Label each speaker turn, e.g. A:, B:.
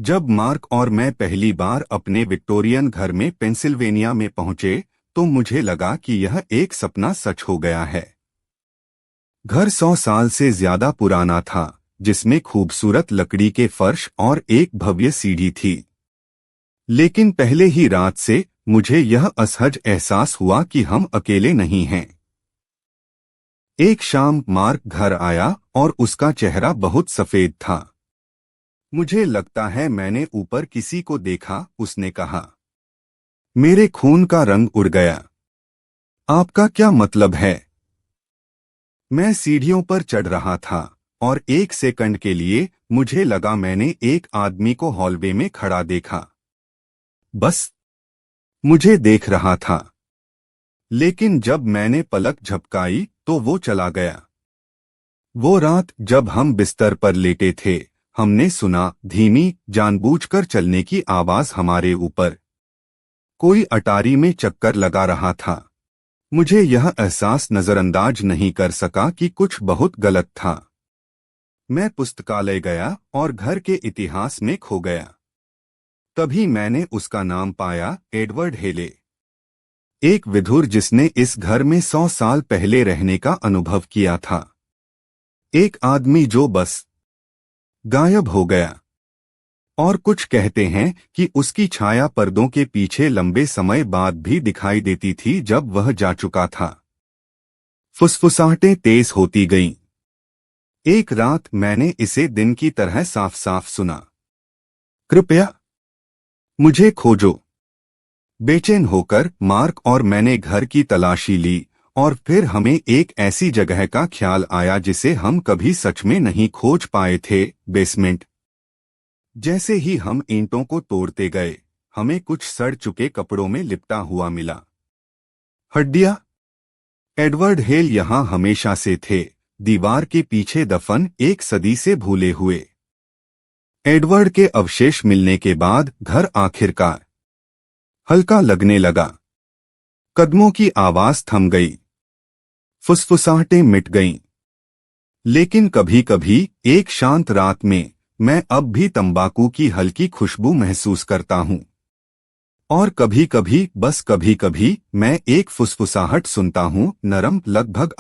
A: जब मार्क और मैं पहली बार अपने विक्टोरियन घर में पेंसिल्वेनिया में पहुंचे तो मुझे लगा कि यह एक सपना सच हो गया है। घर 100 साल से ज्यादा पुराना था, जिसमें खूबसूरत लकड़ी के फर्श और एक भव्य सीढ़ी थी। लेकिन पहले ही रात से मुझे यह असहज एहसास हुआ कि हम अकेले नहीं हैं। एक शाम मार्क घर आया और उसका चेहरा बहुत सफेद था। मुझे लगता है मैंने ऊपर किसी को देखा, उसने कहा। मेरे खून का रंग उड़ गया। आपका क्या मतलब है? मैं सीढ़ियों पर चढ़ रहा था और एक सेकंड के लिए मुझे लगा मैंने एक आदमी को हॉलवे में खड़ा देखा। बस मुझे देख रहा था। लेकिन जब मैंने पलक झपकाई तो वो चला गया। वो रात जब हम बिस्तर पर लेटे थे, हमने सुना धीमी, जानबूझकर चलने की आवाज हमारे ऊपर। कोई अटारी में चक्कर लगा रहा था। मुझे यह एहसास नजरअंदाज नहीं कर सका कि कुछ बहुत गलत था। मैं पुस्तकालय गया और घर के इतिहास में खो गया। तभी मैंने उसका नाम पाया, एडवर्ड हेले। एक विधुर जिसने इस घर में 100 साल पहले रहने का अनुभव किया था। एक आदमी जो बस गायब हो गया। और कुछ कहते हैं कि उसकी छाया पर्दों के पीछे लंबे समय बाद भी दिखाई देती थी जब वह जा चुका था। फुसफुसाहटें तेज होती गईं। एक रात मैंने इसे दिन की तरह साफ साफ सुना। कृपया मुझे खोजो। बेचैन होकर मार्क और मैंने घर की तलाशी ली और फिर हमें एक ऐसी जगह का ख्याल आया जिसे हम कभी सच में नहीं खोज पाए थे, बेसमेंट। जैसे ही हम ईंटों को तोड़ते गए, हमें कुछ सड़ चुके कपड़ों में लिपटा हुआ मिला। हड्डियां। एडवर्ड हेल यहाँ हमेशा से थे, दीवार के पीछे दफन, एक सदी से भूले हुए। एडवर्ड के अवशेष मिलने के बाद घर आखिरकार हल्का लगने लगा। कदमों की आवाज थम गई। फुसफुसाहटें मिट गईं। लेकिन कभी-कभी एक शांत रात में मैं अब भी तंबाकू की हल्की खुशबू महसूस करता हूं। और कभी-कभी, बस कभी-कभी, मैं एक फुसफुसाहट सुनता हूं, नरम, लगभग